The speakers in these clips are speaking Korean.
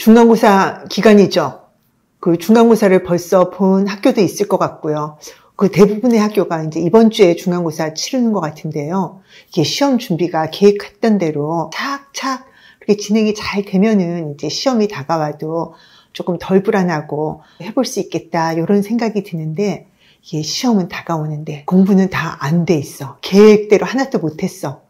중간고사 기간이죠. 그 중간고사를 벌써 본 학교도 있을 것 같고요. 그 대부분의 학교가 이제 이번 주에 중간고사 치르는 것 같은데요. 이게 시험 준비가 계획했던 대로 착착 이렇게 진행이 잘 되면은 이제 시험이 다가와도 조금 덜 불안하고 해볼 수 있겠다 이런 생각이 드는데, 이게 시험은 다가오는데 공부는 다 안 돼 있어. 계획대로 하나도 못했어.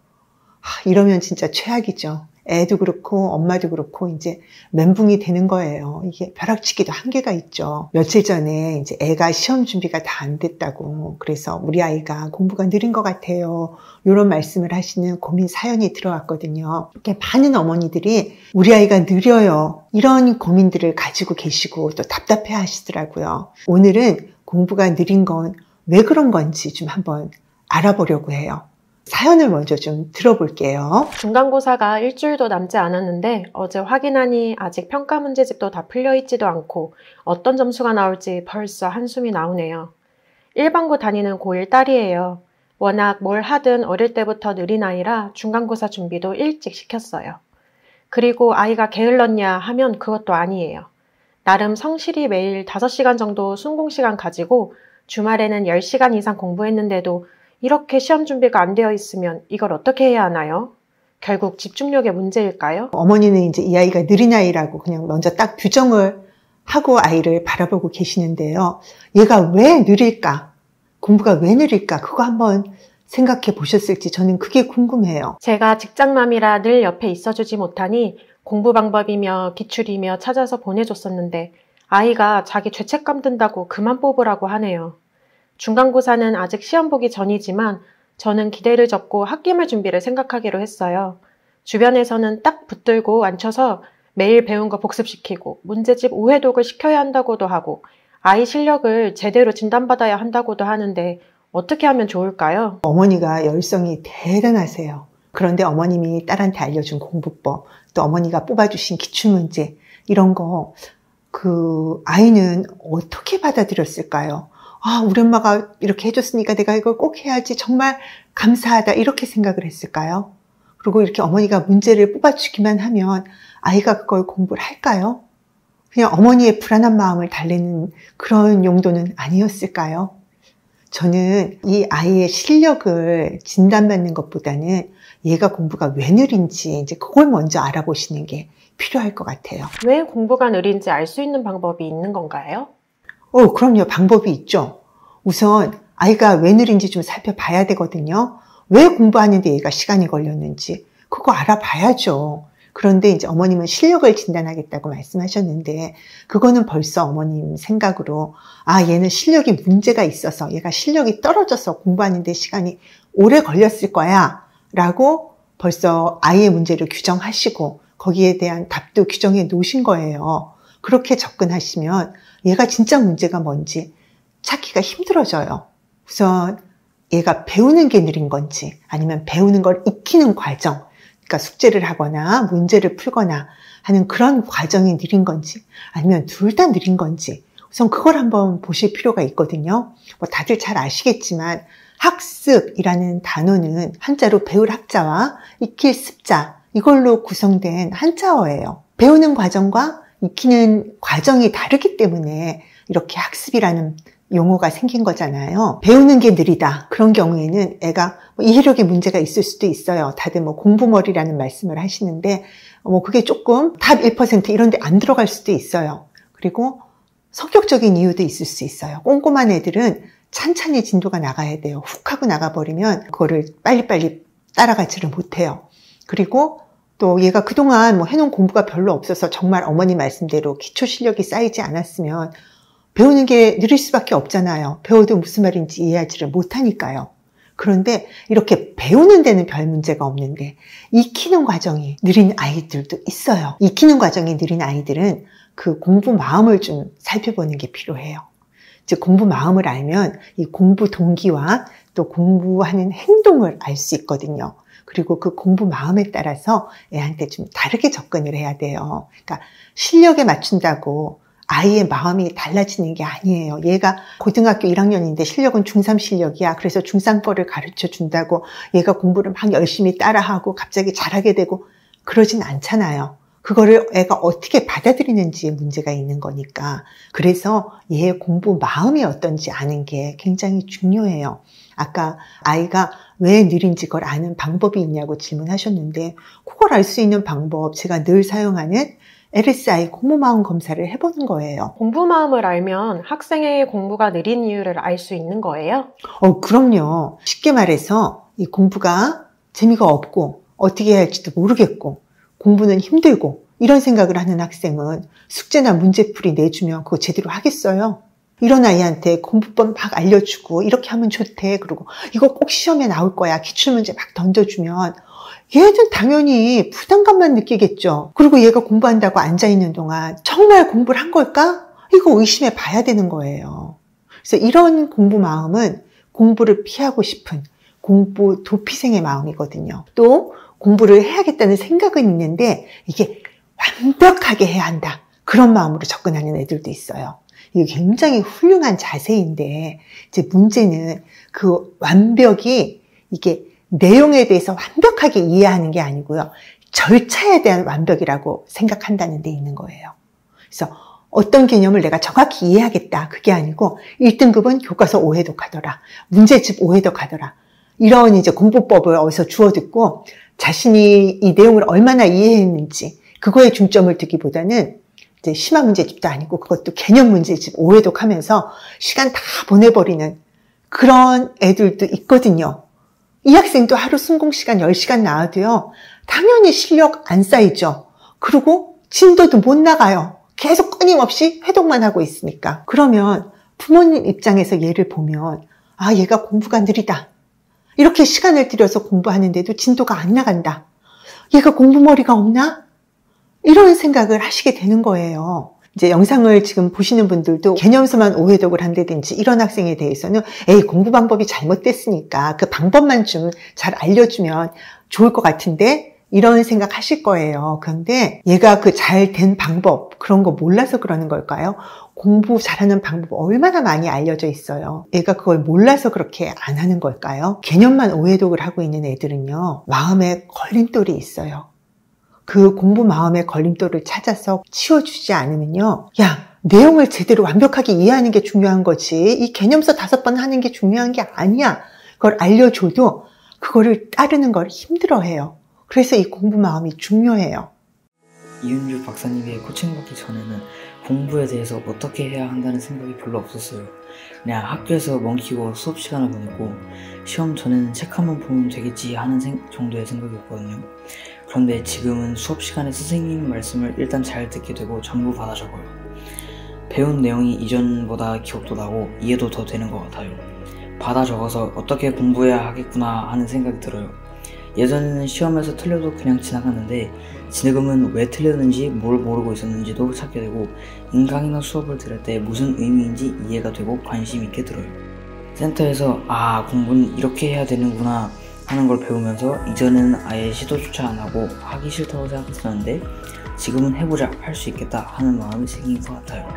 이러면 진짜 최악이죠. 애도 그렇고 엄마도 그렇고 이제 멘붕이 되는 거예요. 이게 벼락치기도 한계가 있죠. 며칠 전에 이제 애가 시험 준비가 다 안 됐다고, 그래서 우리 아이가 공부가 느린 것 같아요, 이런 말씀을 하시는 고민 사연이 들어왔거든요. 이렇게 많은 어머니들이 우리 아이가 느려요, 이런 고민들을 가지고 계시고 또 답답해 하시더라고요. 오늘은 공부가 느린 건 왜 그런 건지 좀 한번 알아보려고 해요. 사연을 먼저 좀 들어볼게요. 중간고사가 일주일도 남지 않았는데 어제 확인하니 아직 평가 문제집도 다 풀려있지도 않고 어떤 점수가 나올지 벌써 한숨이 나오네요. 일반고 다니는 고1 딸이에요. 워낙 뭘 하든 어릴 때부터 느린 아이라 중간고사 준비도 일찍 시켰어요. 그리고 아이가 게을렀냐 하면 그것도 아니에요. 나름 성실히 매일 5시간 정도 순공시간 가지고 주말에는 10시간 이상 공부했는데도 이렇게 시험 준비가 안 되어 있으면 이걸 어떻게 해야 하나요? 결국 집중력의 문제일까요? 어머니는 이제 이 아이가 느린 아이라고 그냥 먼저 딱 규정을 하고 아이를 바라보고 계시는데요. 얘가 왜 느릴까? 공부가 왜 느릴까? 그거 한번 생각해 보셨을지 저는 그게 궁금해요. 제가 직장맘이라 늘 옆에 있어주지 못하니 공부 방법이며 기출이며 찾아서 보내줬었는데 아이가 자기 죄책감 든다고 그만 뽑으라고 하네요. 중간고사는 아직 시험 보기 전이지만 저는 기대를 접고 학기말 준비를 생각하기로 했어요. 주변에서는 딱 붙들고 앉혀서 매일 배운 거 복습시키고 문제집 우회독을 시켜야 한다고도 하고 아이 실력을 제대로 진단받아야 한다고도 하는데 어떻게 하면 좋을까요? 어머니가 열성이 대단하세요. 그런데 어머님이 딸한테 알려준 공부법, 또 어머니가 뽑아주신 기출문제, 이런 거 그 아이는 어떻게 받아들였을까요? 우리 엄마가 이렇게 해줬으니까 내가 이걸 꼭 해야지, 정말 감사하다, 이렇게 생각을 했을까요? 그리고 이렇게 어머니가 문제를 뽑아주기만 하면 아이가 그걸 공부를 할까요? 그냥 어머니의 불안한 마음을 달래는 그런 용도는 아니었을까요? 저는 이 아이의 실력을 진단받는 것보다는 얘가 공부가 왜 느린지 이제 그걸 먼저 알아보시는 게 필요할 것 같아요. 왜 공부가 느린지 알 수 있는 방법이 있는 건가요? 그럼요. 방법이 있죠. 우선 아이가 왜 느린지 좀 살펴봐야 되거든요. 왜 공부하는데 얘가 시간이 걸렸는지 그거 알아봐야죠. 그런데 이제 어머님은 실력을 진단하겠다고 말씀하셨는데 그거는 벌써 어머님 생각으로 얘는 실력이 문제가 있어서, 얘가 실력이 떨어져서 공부하는데 시간이 오래 걸렸을 거야 라고 벌써 아이의 문제를 규정하시고 거기에 대한 답도 규정해 놓으신 거예요. 그렇게 접근하시면 얘가 진짜 문제가 뭔지 찾기가 힘들어져요. 우선 얘가 배우는 게 느린 건지 아니면 배우는 걸 익히는 과정, 그러니까 숙제를 하거나 문제를 풀거나 하는 그런 과정이 느린 건지 아니면 둘 다 느린 건지 우선 그걸 한번 보실 필요가 있거든요. 다들 잘 아시겠지만 학습이라는 단어는 한자로 배울 학자와 익힐 습자, 이걸로 구성된 한자어예요. 배우는 과정과 익히는 과정이 다르기 때문에 이렇게 학습이라는 용어가 생긴 거잖아요. 배우는 게 느리다. 그런 경우에는 애가 이해력에 문제가 있을 수도 있어요. 다들 공부머리라는 말씀을 하시는데 그게 조금 탑 1% 이런 데 안 들어갈 수도 있어요. 그리고 성격적인 이유도 있을 수 있어요. 꼼꼼한 애들은 찬찬히 진도가 나가야 돼요. 훅 하고 나가버리면 그거를 빨리빨리 따라가지를 못해요. 그리고 또 얘가 그동안 해놓은 공부가 별로 없어서 정말 어머니 말씀대로 기초 실력이 쌓이지 않았으면 배우는 게 느릴 수밖에 없잖아요. 배워도 무슨 말인지 이해하지를 못하니까요. 그런데 이렇게 배우는 데는 별 문제가 없는데 익히는 과정이 느린 아이들도 있어요. 익히는 과정이 느린 아이들은 그 공부 마음을 좀 살펴보는 게 필요해요. 즉 공부 마음을 알면 이 공부 동기와 또 공부하는 행동을 알 수 있거든요. 그리고 그 공부 마음에 따라서 애한테 좀 다르게 접근을 해야 돼요. 그러니까 실력에 맞춘다고 아이의 마음이 달라지는 게 아니에요. 얘가 고등학교 1학년인데 실력은 중3 실력이야. 그래서 중3 거를 가르쳐 준다고 얘가 공부를 막 열심히 따라하고 갑자기 잘하게 되고 그러진 않잖아요. 그거를 애가 어떻게 받아들이는지에 문제가 있는 거니까. 그래서 얘의 공부 마음이 어떤지 아는 게 굉장히 중요해요. 아까 아이가 왜 느린지 그걸 아는 방법이 있냐고 질문하셨는데, 그걸 알 수 있는 방법, 제가 늘 사용하는 LSI 공부 마음 검사를 해보는 거예요. 공부 마음을 알면 학생의 공부가 느린 이유를 알 수 있는 거예요? 그럼요. 쉽게 말해서 이 공부가 재미가 없고 어떻게 해야 할지도 모르겠고 공부는 힘들고 이런 생각을 하는 학생은 숙제나 문제풀이 내주면 그거 제대로 하겠어요? 이런 아이한테 공부법 막 알려주고 이렇게 하면 좋대. 그리고 이거 꼭 시험에 나올 거야. 기출문제 막 던져주면 얘는 당연히 부담감만 느끼겠죠. 그리고 얘가 공부한다고 앉아있는 동안 정말 공부를 한 걸까? 이거 의심해 봐야 되는 거예요. 그래서 이런 공부 마음은 공부를 피하고 싶은 공부 도피생의 마음이거든요. 또 공부를 해야겠다는 생각은 있는데 이게 완벽하게 해야 한다. 그런 마음으로 접근하는 애들도 있어요. 이게 굉장히 훌륭한 자세인데 이제 문제는 그 완벽이 이게 내용에 대해서 완벽하게 이해하는 게 아니고요. 절차에 대한 완벽이라고 생각한다는 데 있는 거예요. 그래서 어떤 개념을 내가 정확히 이해하겠다. 그게 아니고 1등급은 교과서 오해독하더라. 문제집 오해독하더라. 이런 이제 공부법을 어디서 주워 듣고 자신이 이 내용을 얼마나 이해했는지 그거에 중점을 두기보다는 이제 심화 문제집도 아니고 그것도 개념 문제집 오해독하면서 시간 다 보내버리는 그런 애들도 있거든요. 이 학생도 하루 순공시간 10시간 나와도요. 당연히 실력 안 쌓이죠. 그리고 진도도 못 나가요. 계속 끊임없이 회독만 하고 있으니까. 그러면 부모님 입장에서 얘를 보면 아, 얘가 공부가 느리다. 이렇게 시간을 들여서 공부하는데도 진도가 안 나간다. 얘가 공부머리가 없나? 이런 생각을 하시게 되는 거예요. 이제 영상을 지금 보시는 분들도 개념서만 오해독을 한다든지 이런 학생에 대해서는 공부 방법이 잘못됐으니까 그 방법만 좀 잘 알려주면 좋을 것 같은데 이런 생각 하실 거예요. 그런데 얘가 그 잘 된 방법 그런 거 몰라서 그러는 걸까요? 공부 잘하는 방법 얼마나 많이 알려져 있어요. 얘가 그걸 몰라서 그렇게 안 하는 걸까요? 개념만 오해독을 하고 있는 애들은요. 마음에 걸림돌이 있어요. 그 공부 마음의 걸림돌을 찾아서 치워주지 않으면요. 야, 내용을 제대로 완벽하게 이해하는 게 중요한 거지. 이 개념서 5번 하는 게 중요한 게 아니야. 그걸 알려줘도 그거를 따르는 걸 힘들어해요. 그래서 이 공부 마음이 중요해요. 이은주 박사님의 코칭 받기 전에는 공부에 대해서 어떻게 해야 한다는 생각이 별로 없었어요. 그냥 학교에서 멍키고 수업 시간을 보냈고 시험 전에는 책 한번 보면 되겠지 하는 정도의 생각이었거든요. 그런데 지금은 수업 시간에 선생님 말씀을 일단 잘 듣게 되고 전부 받아 적어요. 배운 내용이 이전보다 기억도 나고 이해도 더 되는 것 같아요. 받아 적어서 어떻게 공부해야 하겠구나 하는 생각이 들어요. 예전에는 시험에서 틀려도 그냥 지나갔는데 지금은 왜 틀렸는지 뭘 모르고 있었는지도 찾게 되고 인강이나 수업을 들을 때 무슨 의미인지 이해가 되고 관심 있게 들어요. 센터에서 공부는 이렇게 해야 되는구나 하는 걸 배우면서 이전에는 아예 시도조차 안 하고 하기 싫다고 생각했었는데 지금은 해보자 할 수 있겠다 하는 마음이 생긴 것 같아요.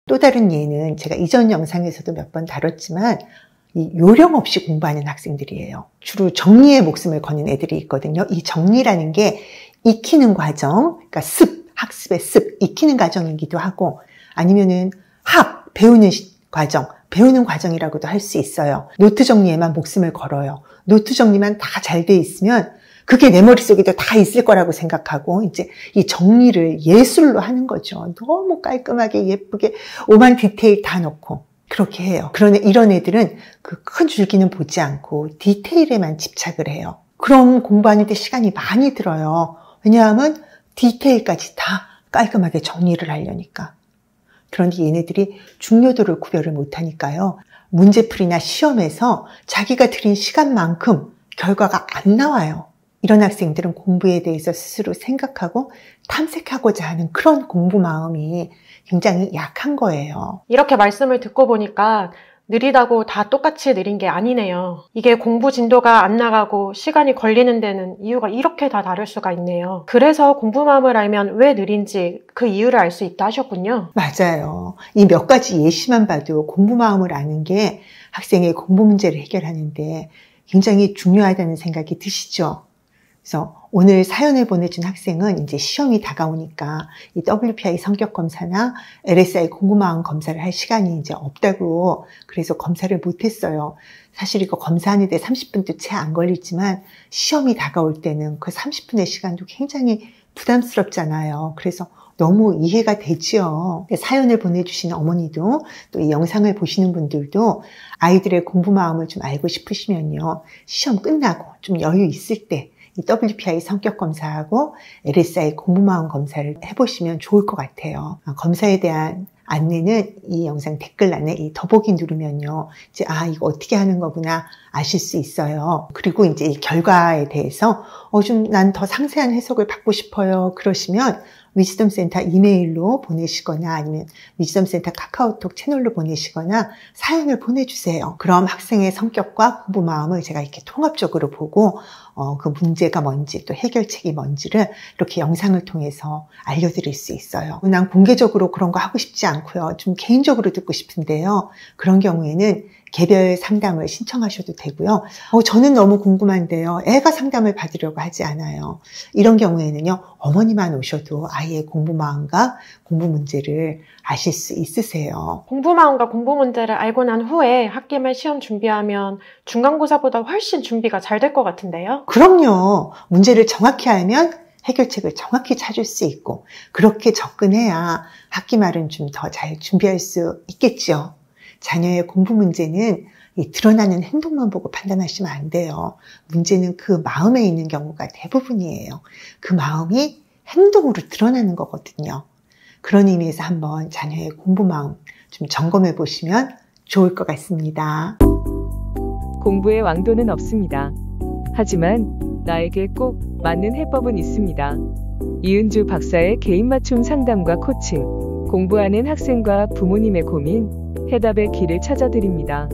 또 다른 예는 제가 이전 영상에서도 몇 번 다뤘지만 이 요령 없이 공부하는 학생들이에요. 주로 정리에 목숨을 거는 애들이 있거든요. 이 정리라는 게 익히는 과정, 그러니까 학습의 습, 익히는 과정이기도 하고 아니면은 배우는 과정, 배우는 과정이라고도 할 수 있어요. 노트 정리에만 목숨을 걸어요. 노트 정리만 다 잘 돼 있으면 그게 내 머릿속에도 다 있을 거라고 생각하고 이제 이 정리를 예술로 하는 거죠. 너무 깔끔하게 예쁘게 오만 디테일 다 넣고 그렇게 해요. 그런데 이런 애들은 그 큰 줄기는 보지 않고 디테일에만 집착을 해요. 그럼 공부하는 데 시간이 많이 들어요. 왜냐하면 디테일까지 다 깔끔하게 정리를 하려니까. 그런데 얘네들이 중요도를 구별을 못하니까요. 문제풀이나 시험에서 자기가 들인 시간만큼 결과가 안 나와요. 이런 학생들은 공부에 대해서 스스로 생각하고 탐색하고자 하는 그런 공부 마음이 굉장히 약한 거예요. 이렇게 말씀을 듣고 보니까 느리다고 다 똑같이 느린 게 아니네요. 이게 공부 진도가 안 나가고 시간이 걸리는 데는 이유가 이렇게 다 다를 수가 있네요. 그래서 공부 마음을 알면 왜 느린지 그 이유를 알 수 있다 하셨군요. 맞아요. 이 몇 가지 예시만 봐도 공부 마음을 아는 게 학생의 공부 문제를 해결하는데 굉장히 중요하다는 생각이 드시죠? 그래서 오늘 사연을 보내준 학생은 이제 시험이 다가오니까 이 WPI 성격 검사나 LSI 공부마음 검사를 할 시간이 이제 없다고 그래서 검사를 못했어요. 사실 이거 검사하는데 30분도 채 안 걸리지만 시험이 다가올 때는 그 30분의 시간도 굉장히 부담스럽잖아요. 그래서 너무 이해가 되지요. 사연을 보내주시는 어머니도 또 이 영상을 보시는 분들도 아이들의 공부 마음을 좀 알고 싶으시면요. 시험 끝나고 좀 여유 있을 때 이 WPI 성격 검사하고 LSI 공부 마음 검사를 해보시면 좋을 것 같아요. 검사에 대한 안내는 이 영상 댓글란에 이 더보기 누르면요. 이제 이거 어떻게 하는 거구나 아실 수 있어요. 그리고 이제 이 결과에 대해서 좀 난 더 상세한 해석을 받고 싶어요. 그러시면 위즈덤 센터 이메일로 보내시거나 아니면 위즈덤 센터 카카오톡 채널로 보내시거나 사연을 보내주세요. 그럼 학생의 성격과 공부 마음을 제가 이렇게 통합적으로 보고 그 문제가 뭔지 또 해결책이 뭔지를 이렇게 영상을 통해서 알려드릴 수 있어요. 난 공개적으로 그런 거 하고 싶지 않고요. 좀 개인적으로 듣고 싶은데요. 그런 경우에는 개별 상담을 신청하셔도 되고요. 저는 너무 궁금한데요. 애가 상담을 받으려고 하지 않아요. 이런 경우에는요. 어머니만 오셔도 아이의 공부 마음과 공부 문제를 아실 수 있으세요. 공부 마음과 공부 문제를 알고 난 후에 학기 말 시험 준비하면 중간고사보다 훨씬 준비가 잘 될 것 같은데요? 그럼요. 문제를 정확히 알면 해결책을 정확히 찾을 수 있고 그렇게 접근해야 학기 말은 좀 더 잘 준비할 수 있겠죠. 자녀의 공부 문제는 드러나는 행동만 보고 판단하시면 안 돼요. 문제는 그 마음에 있는 경우가 대부분이에요. 그 마음이 행동으로 드러나는 거거든요. 그런 의미에서 한번 자녀의 공부 마음 좀 점검해 보시면 좋을 것 같습니다. 공부의 왕도는 없습니다. 하지만 나에게 꼭 맞는 해법은 있습니다. 이은주 박사의 개인 맞춤 상담과 코칭, 공부하는 학생과 부모님의 고민, 해답의 길을 찾아드립니다.